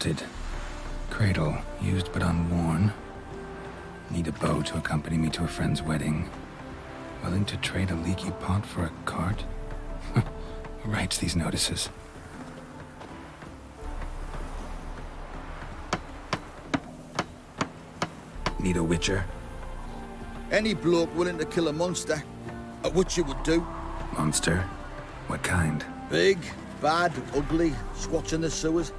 rusted. Cradle, used but unworn. Need a bow to accompany me to a friend's wedding. Willing to trade a leaky pot for a cart? Who writes these notices? Need a witcher? Any bloke willing to kill a monster, a witcher would do. Monster? What kind? Big, bad, ugly, squats in the sewers.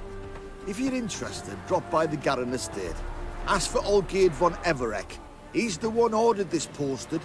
If you're interested, drop by the Garren estate. Ask for Olgierd von Everek. He's the one ordered this posted.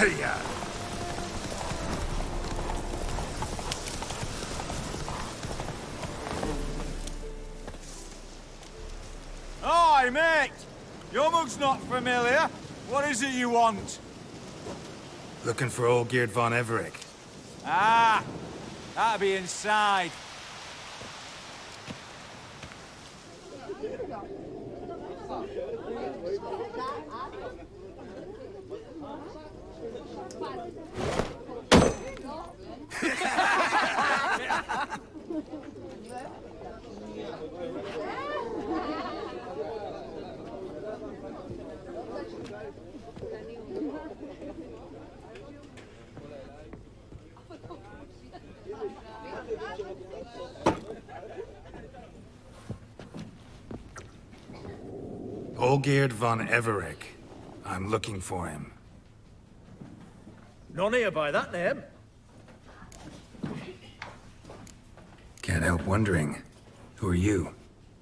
ya! Hi, mate! Your mug's not familiar. What is it you want? Looking for Olgierd von Everec. Ah, that'll be inside. Olgierd von Everec. I'm looking for him. None here by that name. Can't help wondering. Who are you?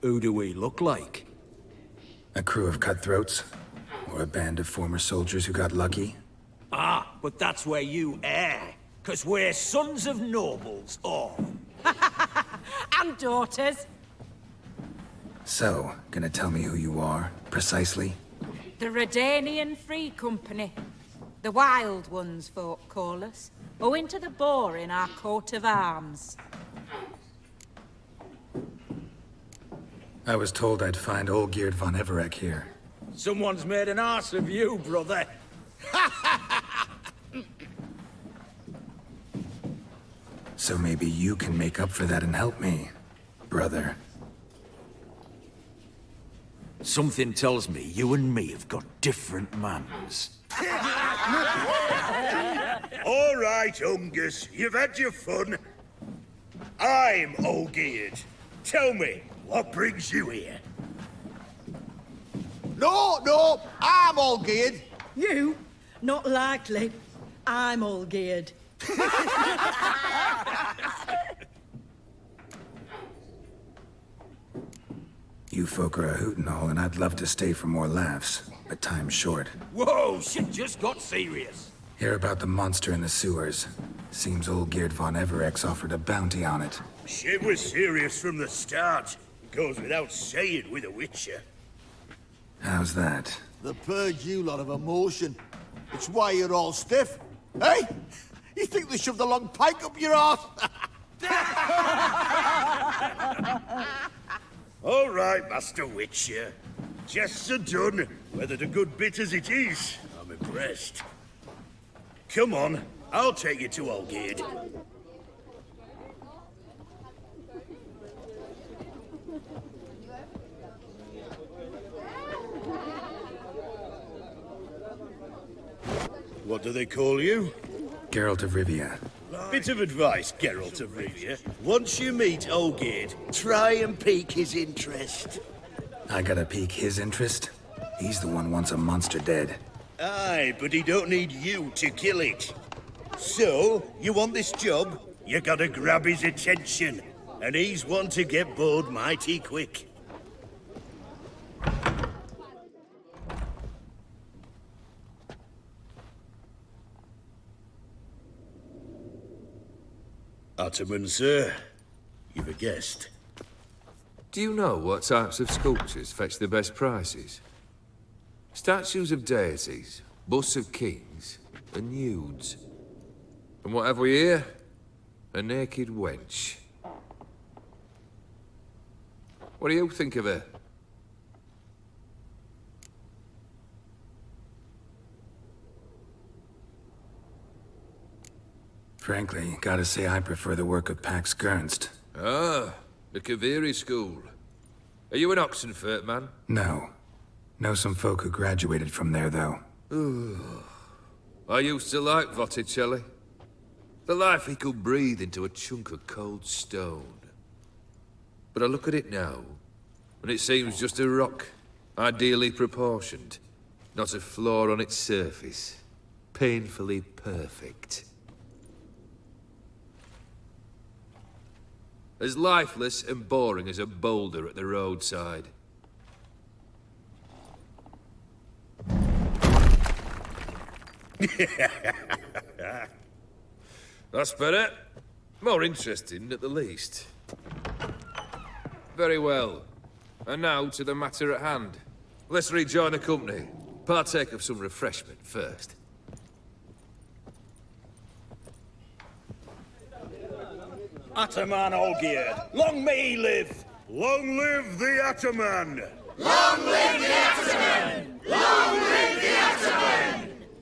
Who do we look like? A crew of cutthroats? Or a band of former soldiers who got lucky? Ah, but that's where you err. 'Cause we're sons of nobles, all. And daughters. So, gonna tell me who you are, precisely? The Redanian Free Company. The Wild Ones, folk call us. Owing to the boar in our coat of arms. I was told I'd find Olgierd von Everec here. Someone's made an arse of you, brother. So maybe you can make up for that and help me, brother. Something tells me you and me have got different mans. All right, Ungus, you've had your fun. I'm Olgierd. Tell me, what brings you here? No, I'm Olgierd. You? Not likely. I'm all geared. You folk are a hoot and all, and I'd love to stay for more laughs, but time's short. Whoa, shit just got serious. Hear about the monster in the sewers. Seems Olgierd von Everec's offered a bounty on it. Shit was serious from the start. Goes without saying with a Witcher. How's that? The purge you lot of emotion. It's why you're all stiff. Hey? You think they shoved a long pike up your arse? All right, Master Witcher. Jests are done, whether the good bit as it is. I'm impressed. Come on, I'll take you to Olgierd. What do they call you? Geralt of Rivia. Bit of advice, Geralt of Rivia. Once you meet Olgierd, try and pique his interest. I gotta pique his interest? He's the one wants a monster dead. Aye, but he don't need you to kill it. So, you want this job? You gotta grab his attention. And he's one to get bored mighty quick. Ottoman, sir. You've a guest. Do you know what types of sculptures fetch the best prices? Statues of deities, busts of kings, and nudes. And what have we here? A naked wench. What do you think of her? Frankly, gotta say I prefer the work of Pax Gernst. Ah, the Kaviri school. Are you an Oxenfurt man? No. Know some folk who graduated from there, though. I used to like Botticelli. The life he could breathe into a chunk of cold stone. But I look at it now, and it seems just a rock, ideally proportioned. Not a flaw on its surface. Painfully perfect. As lifeless and boring as a boulder at the roadside. That's better. More interesting, at the least. Very well. And now to the matter at hand. Let's rejoin the company. Partake of some refreshment first. Ataman Olgierd, long may he live! Long live the Ataman!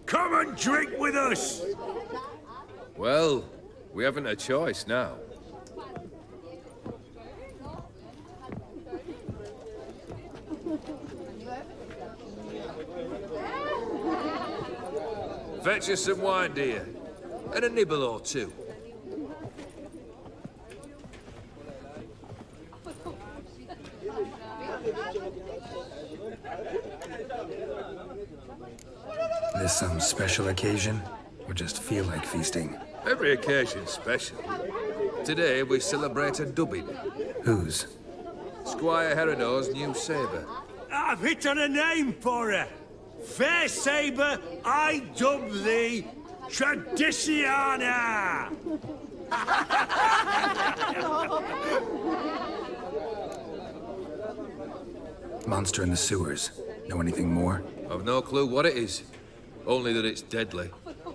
Come and drink with us! Well, we haven't a choice now. Fetch us some wine, dear. And a nibble or two. This some special occasion? Or just feel like feasting? Every occasion's special. Today we celebrate a dubbing. Whose? Squire Herodor's new sabre. I've hit on a name for her. Fair Sabre, I dub thee Tradiciana! Monster in the sewers. Know anything more? I've no clue what it is. Only that it's deadly.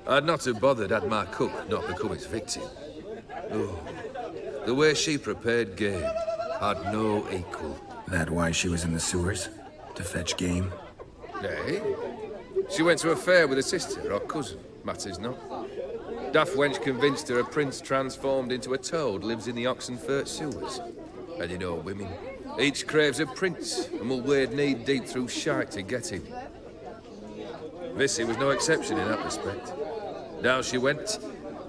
I'd not have bothered had my cook not become its victim. Oh, the way she prepared game had no equal. That why she was in the sewers? To fetch game? Nay. She went to a fair with a sister or cousin, matters not. Daft wench convinced her a prince transformed into a toad lives in the Oxenfurt sewers. And you know women. Each craves a prince and will wade knee-deep through shite to get him. Vissy was no exception in that respect. Down she went,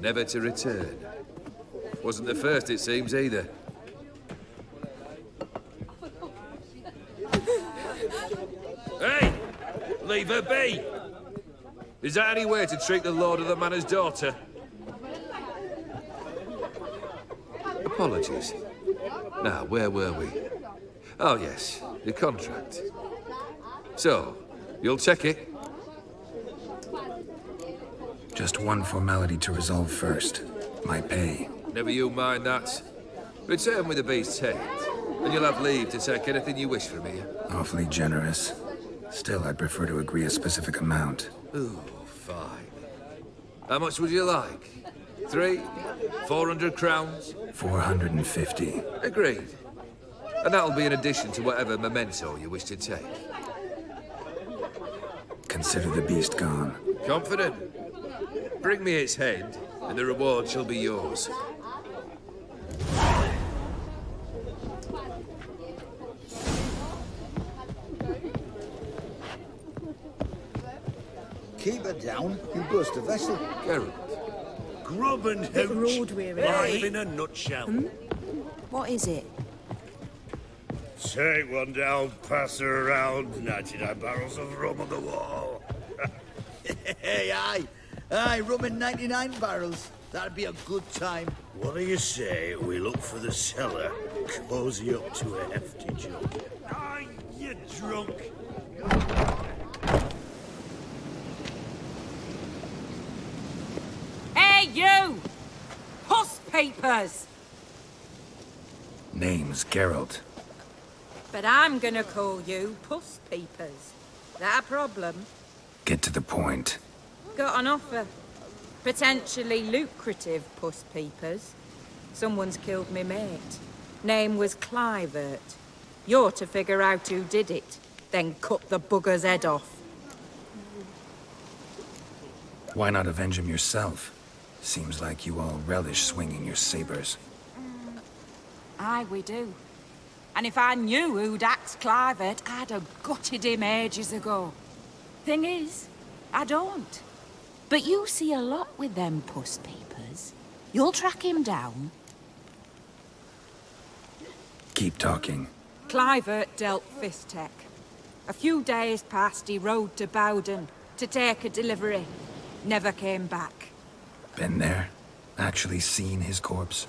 never to return. Wasn't the first, it seems, either. Hey! Leave her be! Is that any way to treat the lord of the manor's daughter? Apologies. Now, where were we? Oh, yes, the contract. So, you'll check it? Just one formality to resolve first. My pay. Never you mind that. Return with the beast's head, and you'll have leave to take anything you wish from here. Awfully generous. Still, I'd prefer to agree a specific amount. Ooh, fine. How much would you like? 300, 400 crowns? 450. Agreed. And that'll be in addition to whatever memento you wish to take. Consider the beast gone. Confident? Bring me its head, and the reward shall be yours. Keep her down, you burst the vessel. Geralt. Grub and Bit hooch. road weary. Life in a nutshell. What is it? Take one down, pass her around, 99 barrels of rum on the wall. Hey, aye, rum in 99 barrels. That'd be a good time. What do you say we look for the cellar, cozy up to a hefty jug? Aye, you drunk. Hey, you! Puss papers! Name's Geralt. But I'm gonna call you Puss Peepers. That a problem? Get to the point. Got an offer. Potentially lucrative Puss Peepers. Someone's killed me mate. Name was Clivert. You're to figure out who did it, then cut the bugger's head off. Why not avenge him yourself? Seems like you all relish swinging your sabers. Aye, we do. And if I knew who'd axed Clivert, I'd have gutted him ages ago. Thing is, I don't. But you see a lot with them Puss Peepers. You'll track him down. Keep talking. Clivert dealt Fistech. A few days past, he rode to Bowden to take a delivery. Never came back. Been there? Actually seen his corpse?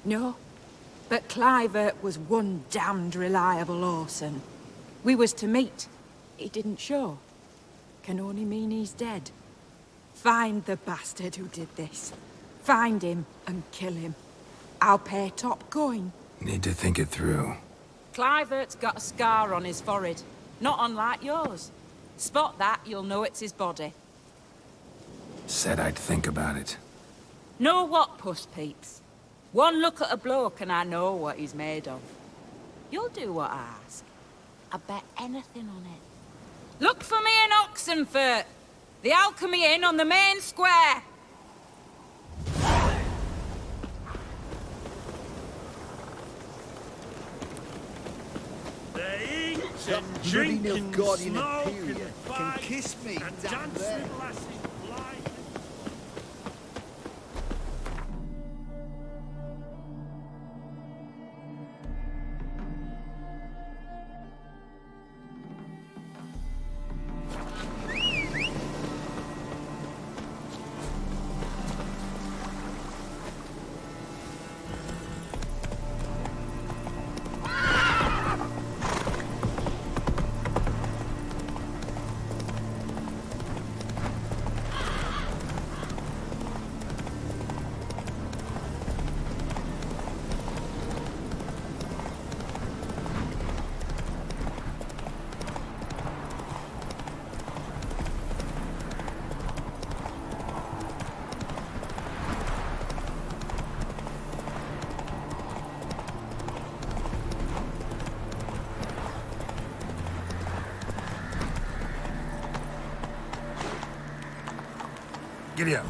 No. But Clivert was one damned reliable Orson. We was to meet. He didn't show. can only mean he's dead. Find the bastard who did this. Find him and kill him. I'll pay top coin. Need to think it through. Clivert's got a scar on his forehead, not unlike yours. Spot that, you'll know it's his body. Said I'd think about it. Know what, puss peeps? One look at a bloke and I know what he's made of. You'll do what I ask. I bet anything on it. Look for me in Oxenfurt! The Alchemy Inn on the main square! They eat That and bloody drink and Nilfgaardian smoke Imperium and can fight kiss me and down dance there. with lasses blind. Giddy up.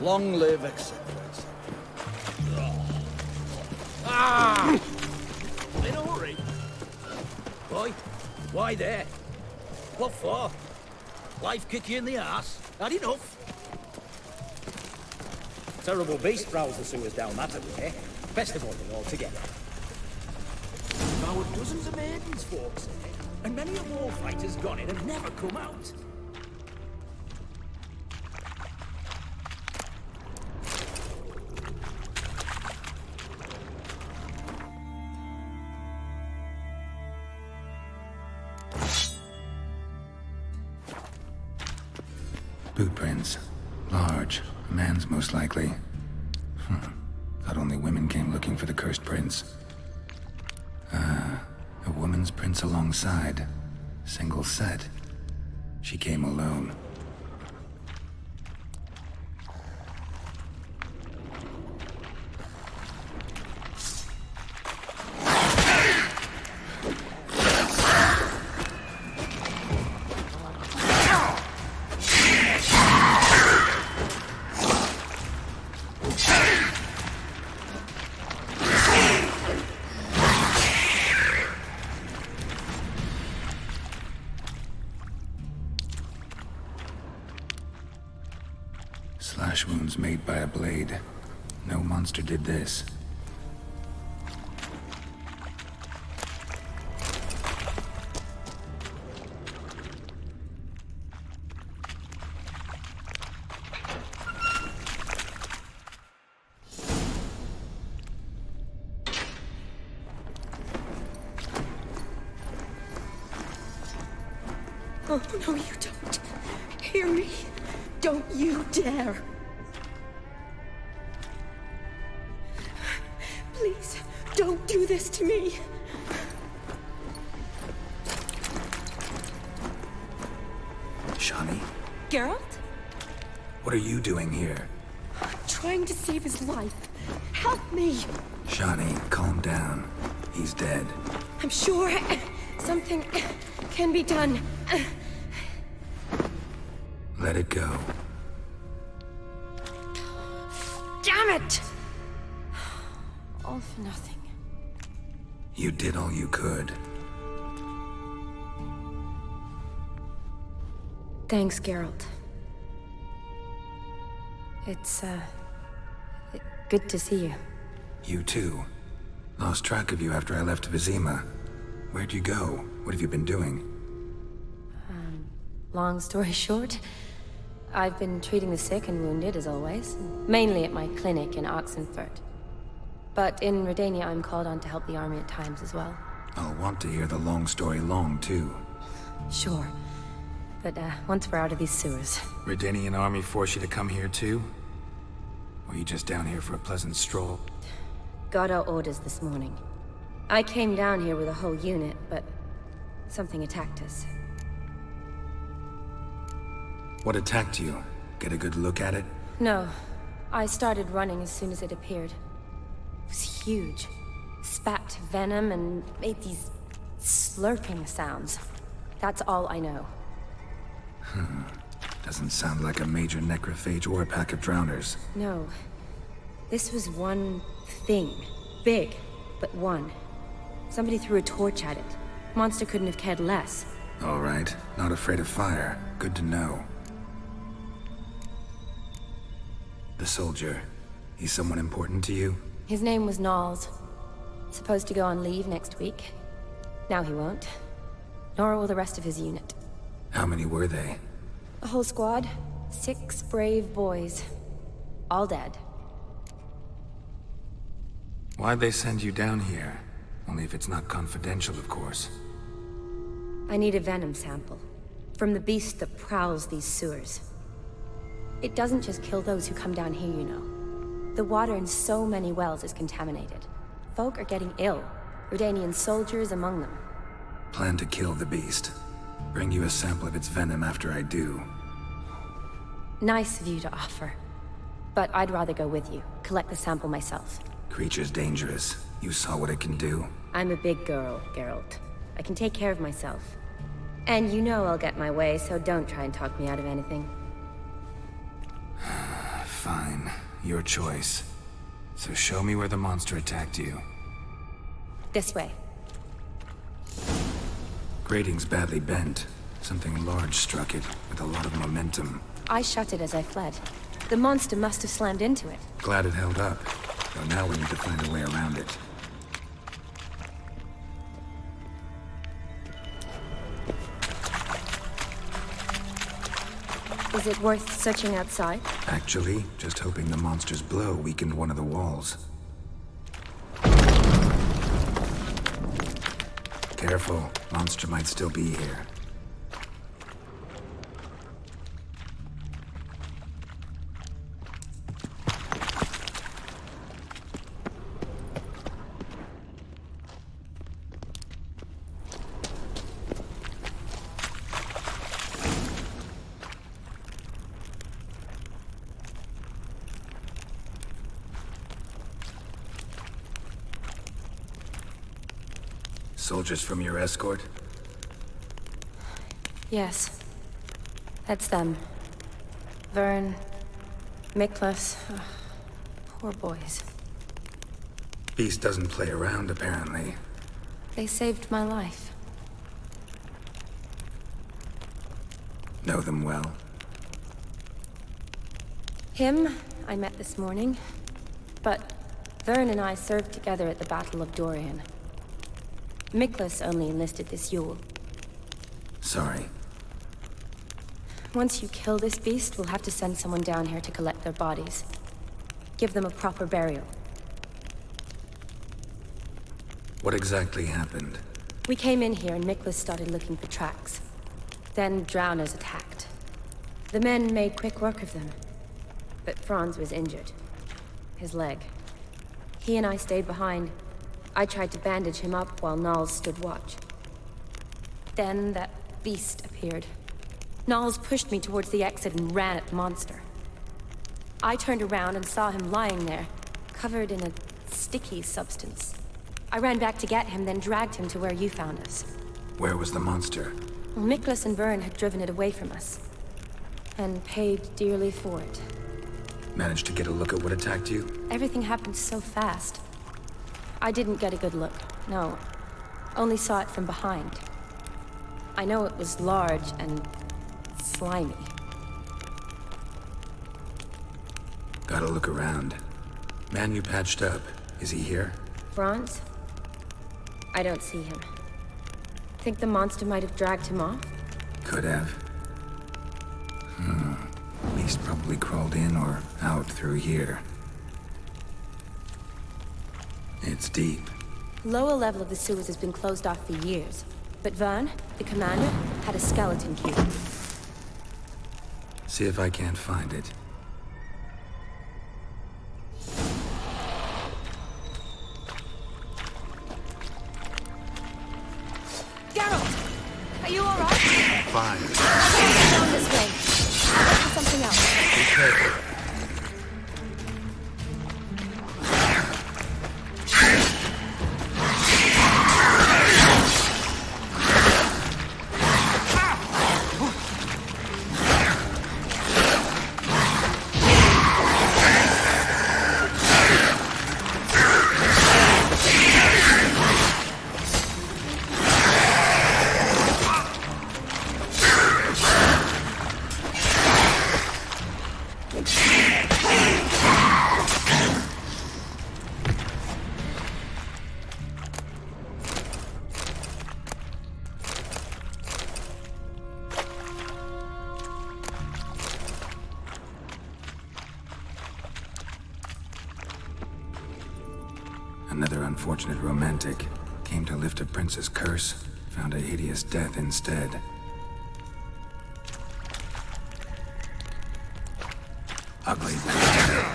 Long live, etc. In a hurry? Boy, why there? What for? Life kick you in the arse? Had enough? Terrible beast prowls the sewers down that way. Best avoiding altogether. Devoured dozens of maidens, folks say, and many a war fighter's gone in and never come out. Boot prints. Large. A man's most likely. Thought only women came looking for the cursed prince. A woman's prints alongside. Single set. She came alone. Slash wounds made by a blade. No monster did this. Oh, no, you don't. Hear me? Don't you dare. Please, don't do this to me. Shani, Geralt? what are you doing here? Trying to save his life. Help me. Shani, calm down. He's dead. I'm sure something can be done. Let it go. Damn it! All for nothing. You did all you could. Thanks, Geralt. It's, good to see you. You too. Lost track of you after I left Vizima. Where'd you go? What have you been doing? Long story short, I've been treating the sick and wounded, as always. Mainly at my clinic in Oxenfurt. But in Redania, I'm called on to help the army at times as well. I'll want to hear the long story long, too. Sure. But, once we're out of these sewers... Redanian army force you to come here, too? Or you just down here for a pleasant stroll? Got our orders this morning. I came down here with a whole unit, but... something attacked us. What attacked you? Get a good look at it? No. I started running as soon as it appeared. It was huge. Spat venom and made these slurping sounds. That's all I know. Doesn't sound like a major necrophage or a pack of drowners. No. This was one thing. Big, but one. Somebody threw a torch at it. Monster couldn't have cared less. All right. Not afraid of fire. Good to know. The soldier. He's someone important to you? His name was Knowles. Supposed to go on leave next week. Now he won't. Nor will the rest of his unit. How many were they? A whole squad. 6 brave boys. All dead. Why'd they send you down here? Only if it's not confidential, of course. I need a venom sample. From the beast that prowls these sewers. It doesn't just kill those who come down here, you know. The water in so many wells is contaminated. Folk are getting ill. Redanian soldiers among them. Plan to kill the beast. Bring you a sample of its venom after I do. Nice of you to offer. But I'd rather go with you. Collect the sample myself. Creature's dangerous. You saw what it can do. I'm a big girl, Geralt. I can take care of myself. And you know I'll get my way, so don't try and talk me out of anything. Fine. Your choice. So show me where the monster attacked you. This way. Grating's badly bent. Something large struck it, with a lot of momentum. I shut it as I fled. The monster must have slammed into it. Glad it held up. Though now we need to find a way around it. Is it worth searching outside? Actually, just hoping the monster's blow weakened one of the walls. Careful. Monster might still be here. Soldiers from your escort? Yes. That's them. Vern, Miklas. Poor boys. Beast doesn't play around, apparently. They saved my life. Know them well? Him, I met this morning. But Vern and I served together at the Battle of Dorian. Miklas only enlisted this Yule. Sorry. Once you kill this beast, we'll have to send someone down here to collect their bodies. Give them a proper burial. What exactly happened? We came in here and Miklas started looking for tracks. Then drowners attacked. The men made quick work of them. But Franz was injured. His leg. He and I stayed behind. I tried to bandage him up while Knowles stood watch. Then that beast appeared. Knowles pushed me towards the exit and ran at the monster. I turned around and saw him lying there, covered in a sticky substance. I ran back to get him, then dragged him to where you found us. Where was the monster? Well, Miklas and Vern had driven it away from us. And paid dearly for it. Managed to get a look at what attacked you? Everything happened so fast. I didn't get a good look, no. Only saw it from behind. I know it was large and slimy. Gotta look around. Man you patched up, is he here? Franz? I don't see him. Think the monster might have dragged him off? Could have. Beast probably crawled in or out through here. It's deep. Lower level of the sewers has been closed off for years. But Vern, the commander, had a skeleton key. See if I can't find it. Geralt! Are you alright? Fine. Down this way. Look for something else. Be careful. Another unfortunate romantic. Came to lift a prince's curse, found a hideous death instead. Ugly bastard.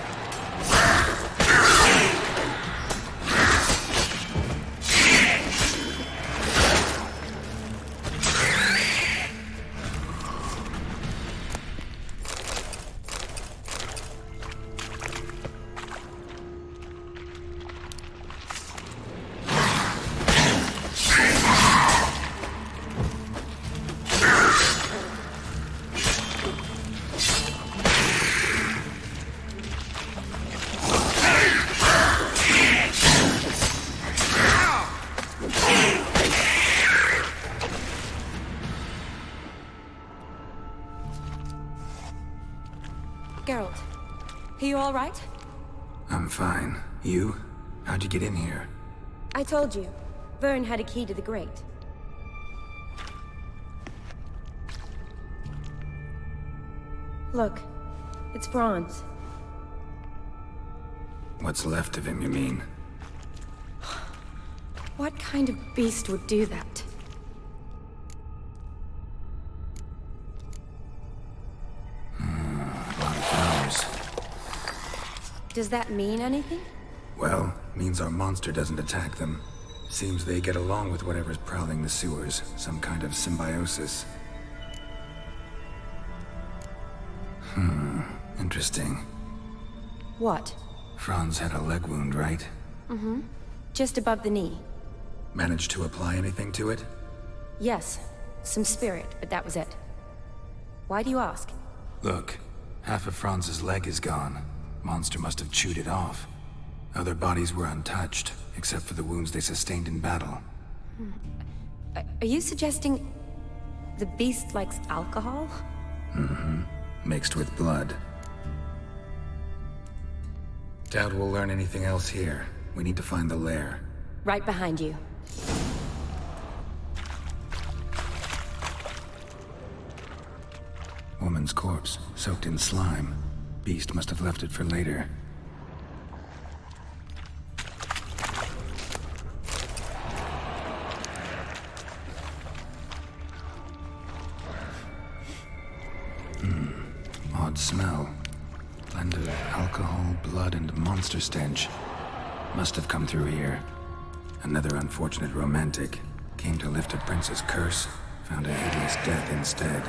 Geralt, are you alright? I'm fine. You? How'd you get in here? I told you. Vern had a key to the grate. Look, it's Franz. What's left of him, you mean? What kind of beast would do that? Does that mean anything? Well, means our monster doesn't attack them. Seems they get along with whatever's prowling the sewers. Some kind of symbiosis. Interesting. What? Franz had a leg wound, right? Mm-hmm. Just above the knee. Managed to apply anything to it? Yes. Some spirit, but that was it. Why do you ask? Look, half of Franz's leg is gone. Monster must have chewed it off. Other bodies were untouched, except for the wounds they sustained in battle. Are you suggesting the beast likes alcohol? Mm-hmm. Mixed with blood. Doubt we'll learn anything else here. We need to find the lair. Right behind you. Woman's corpse, soaked in slime. Beast must have left it for later. Odd smell. Blend of alcohol, blood, and monster stench. Must have come through here. Another unfortunate romantic. Came to lift a prince's curse, found a hideous death instead.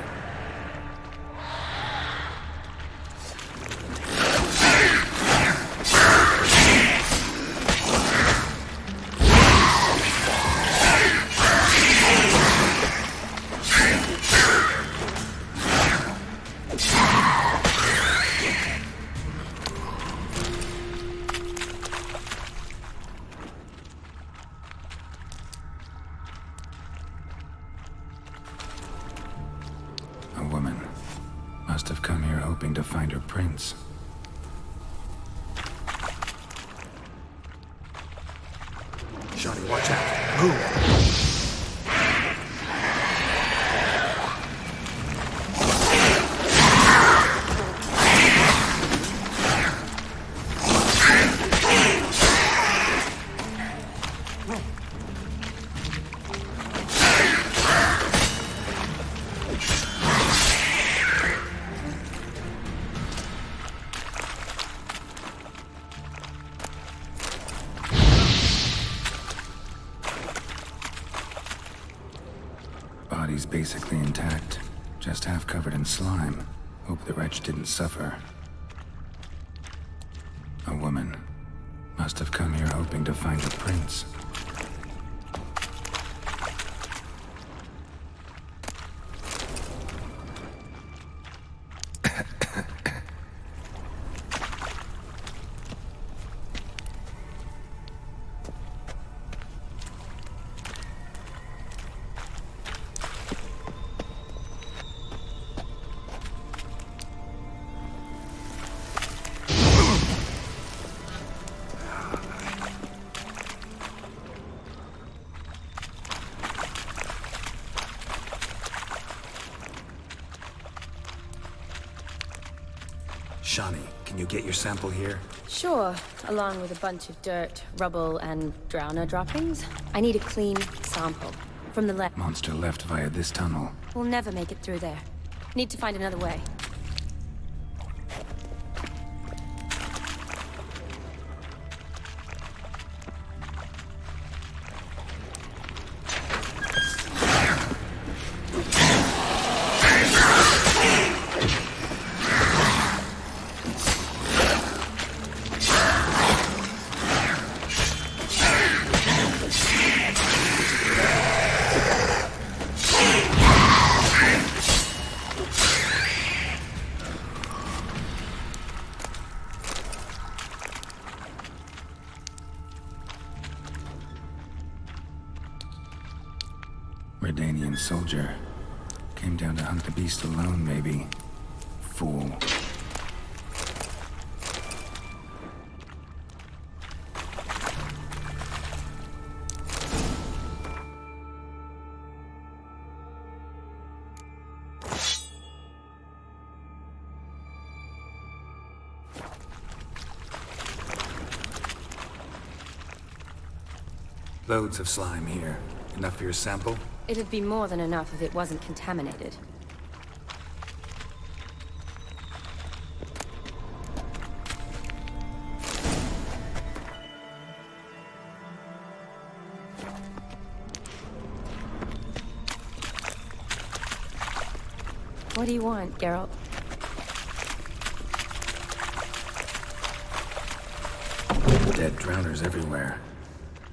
Body's basically intact, just half covered in slime. Hope the wretch didn't suffer. A woman. Must have come here hoping to find her prince. Shani, can you get your sample here? Sure, along with a bunch of dirt, rubble, and drowner droppings. I need a clean sample. From the left. Monster left via this tunnel. We'll never make it through there. Need to find another way. Redanian soldier. Came down to hunt the beast alone, maybe. Fool. Loads of slime here. Enough for your sample? It'd be more than enough if it wasn't contaminated. What do you want, Geralt? Dead drowners everywhere.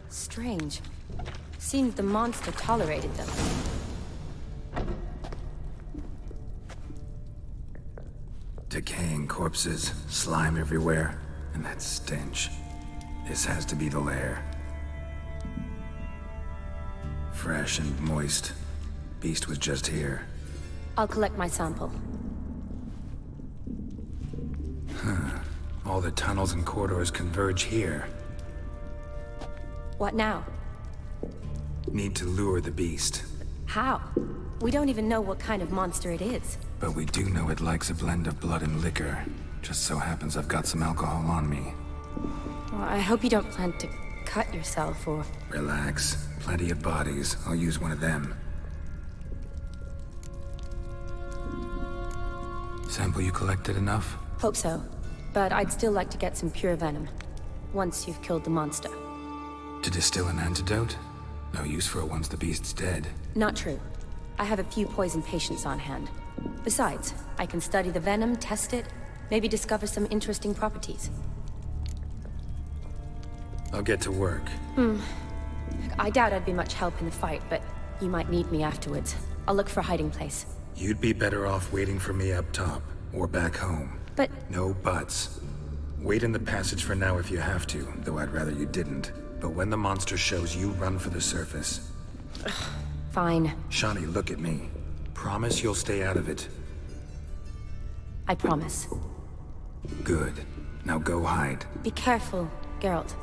Strange. Seems the monster tolerated them. Decaying corpses, slime everywhere, and that stench. This has to be the lair. Fresh and moist. Beast was just here. I'll collect my sample. All the tunnels and corridors converge here. What now? Need to lure the beast. How? We don't even know what kind of monster it is. But we do know it likes a blend of blood and liquor. Just so happens I've got some alcohol on me. Well, I hope you don't plan to cut yourself or... Relax. Plenty of bodies. I'll use one of them. Sample you collected enough? Hope so. But I'd still like to get some pure venom. Once you've killed the monster. To distill an antidote? No use for it once the beast's dead. Not true. I have a few poison patients on hand. Besides, I can study the venom, test it, maybe discover some interesting properties. I'll get to work. I doubt I'd be much help in the fight, but you might need me afterwards. I'll look for a hiding place. You'd be better off waiting for me up top, or back home. But... No buts. Wait in the passage for now if you have to, though I'd rather you didn't. But when the monster shows, you run for the surface. Fine. Shani, look at me. Promise you'll stay out of it. I promise. Good. Now go hide. Be careful, Geralt.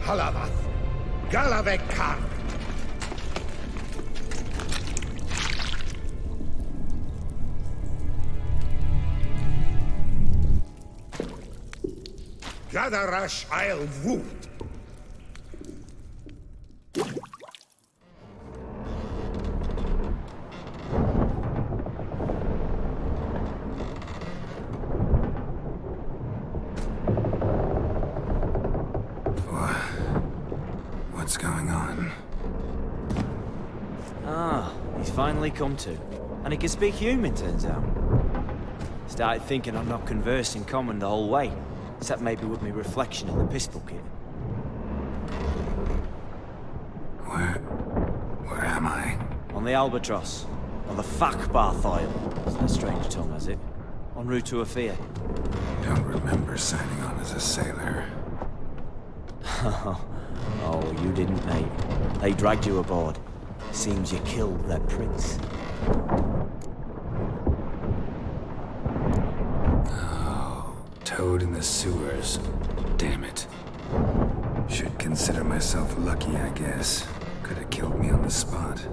Halavath, Galavek Kar. Gadarash Isle Wood. What's going on? Ah, he's finally come to. And he can speak human, turns out. Started thinking I'm not conversing common the whole way. Except maybe with me reflection in the piss bucket. Where am I? On the Albatross. On the Fakbarth Isle. Isn't a strange tongue, has it? En route to Afir. Don't remember signing on as a sailor. Oh, you didn't, mate. They dragged you aboard. Seems you killed their prince. Toad in the sewers. Damn it. Should consider myself lucky, I guess. Could have killed me on the spot.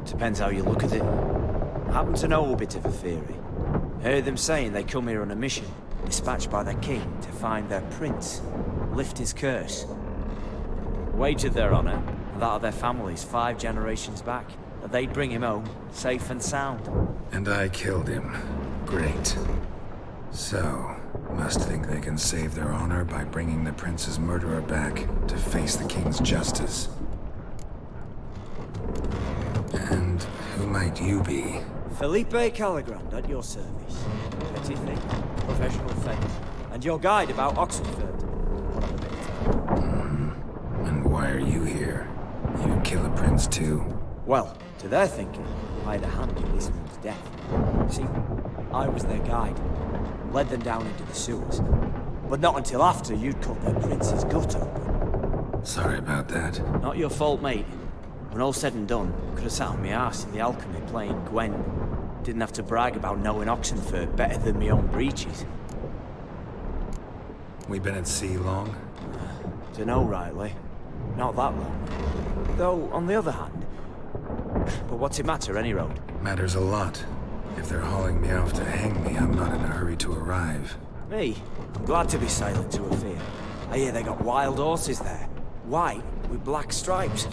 Depends how you look at it. I happen to know a bit of a theory. Heard them saying they come here on a mission, dispatched by their king to find their prince, lift his curse. Wagered their honor, and that of their families 5 generations back, that they'd bring him home, safe and sound. And I killed him. Great. So, must think they can save their honor by bringing the prince's murderer back to face the king's justice. And who might you be? Felipe Caligrand at your service. Petty thing, professional fate, and your guide about Oxenford. One of a bit. And why are you here? You kill a prince too? Well, to their thinking, I had a hand in this man's death. See, I was their guide. Led them down into the sewers. But not until after you'd cut their prince's gut open. Sorry about that. Not your fault, mate. When all said and done, could have sat on my arse in the alchemy playing Gwen. Didn't have to brag about knowing Oxenford better than my own breeches. We been at sea long? Dunno, rightly. Not that long. Though, on the other hand... But what's it matter, any road? Matters a lot. If they're hauling me off to hang me, I'm not in a hurry to arrive. Me? I'm glad to be sailing to Afir. I hear they got wild horses there. White with black stripes.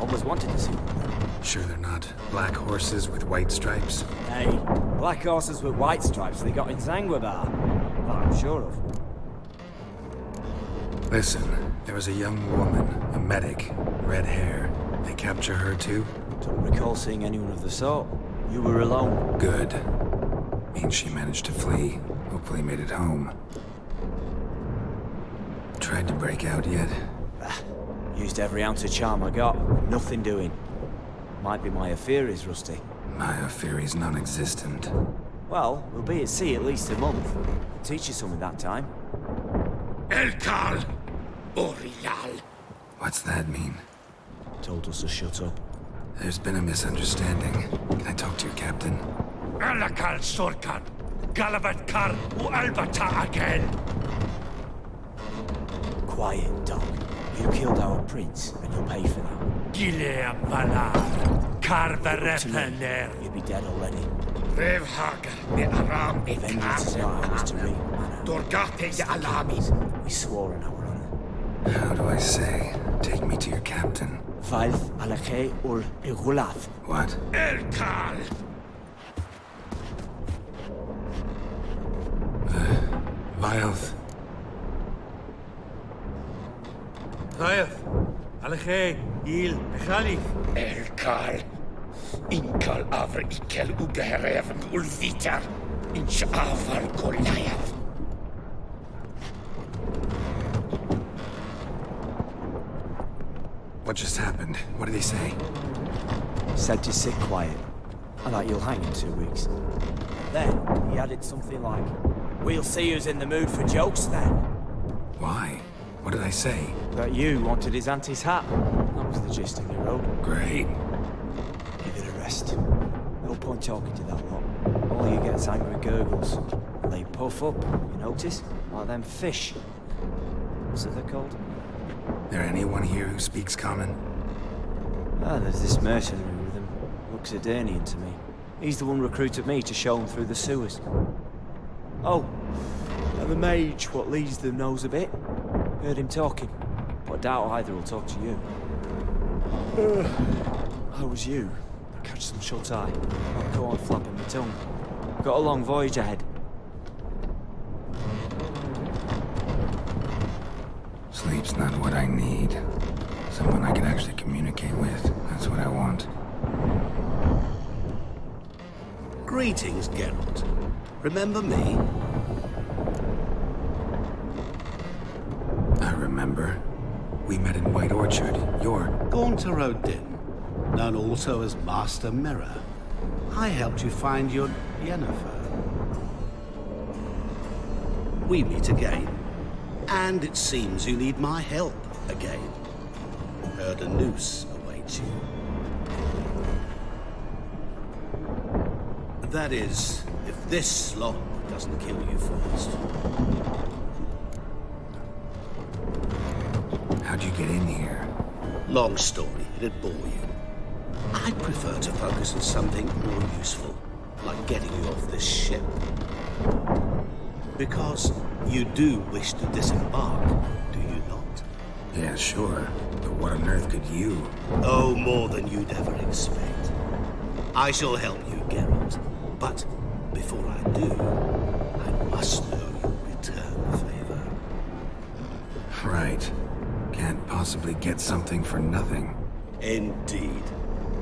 Always wanted to see one. Sure they're not black horses with white stripes? Hey, black horses with white stripes they got in Zanguebar. That I'm sure of. Listen, there was a young woman, a medic, red hair. They capture her too? Don't recall seeing anyone of the sort. You were alone. Good. Means she managed to flee. Hopefully made it home. Tried to break out yet? Used every ounce of charm I got. Nothing doing. Might be my Afiri's rusty. My Afiri's non-existent. Well, we'll be at sea at least a month. Teach you something that time. Elkal! Orial! What's that mean? Told us to shut up. There's been a misunderstanding. Can I talk to your captain? Alakal Sorkan! Galabat Kar u Albata again! Quiet, dog. You killed our prince, and you'll pay for that. Gileam Valar! Karverepener! You'd be dead already. Rev Hagar, the Aram Vengeance is not ours to reap. Dorgate de Alami! We swore an our honor. How do I say? Take me to your captain. Valth Alakhe ul Igulath. What? Elkal! Vilth. Rayaf, Alakhe, Il, Khalif. Elkal! Inkal Avr Ikel Ugehereven Ulvitar! Inch Avar Goliath! What just happened? What did he say? Said to sit quiet, and that you'll hang in 2 weeks. Then, he added something like, we'll see who's in the mood for jokes then. Why? What did I say? That you wanted his auntie's hat. That was the gist of your road. Great. Give it a rest. No point talking to that lot. All you get is angry gurgles. And they puff up, you notice? Like them fish. What's it they're called? There anyone here who speaks common? Ah, there's this mercenary with him. Looks Aedirnian to me. He's the one recruited me to show him through the sewers. Oh, and the mage what leads them knows a bit. Heard him talking, but I doubt either will talk to you. How was you? I catch some shut-eye. I'll go on flapping my tongue. Got a long voyage ahead. Sleep's not what I need. Someone I can actually communicate with. That's what I want. Greetings, Geralt. Remember me? I remember. We met in White Orchard. You're... Gaunter O'Din, known also as Master Mirror. I helped you find your Yennefer. We meet again. And it seems you need my help again. Heard a noose awaits you. That is, if this slop doesn't kill you first. How'd you get in here? Long story, it'd bore you. I'd prefer to focus on something more useful, like getting you off this ship. Because you do wish to disembark, do you not? Yeah, sure. But what on earth could you? Oh, more than you'd ever expect. I shall help you, Geralt. But before I do, I must know you'll return the favor. Right. Can't possibly get something for nothing. Indeed.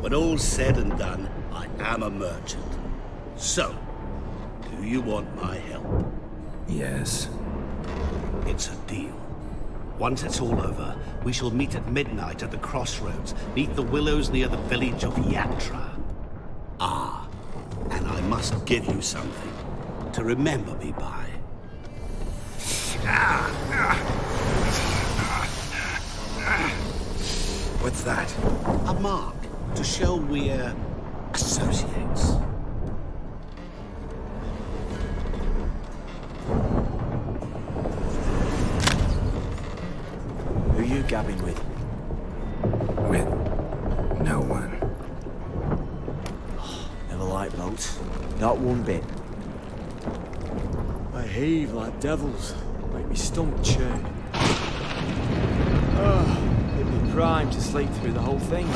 When all's said and done, I am a merchant. So, do you want my help? Yes. It's a deal. Once it's all over, we shall meet at midnight at the crossroads, neath the willows near the village of Yatra. Ah, and I must give you something to remember me by. What's that? A mark to show we're associates. Who you gabbing with? With no one. Never liked boats. Not one bit. They heave like devils. Make me stomach churn. It'd be prime to sleep through the whole thing.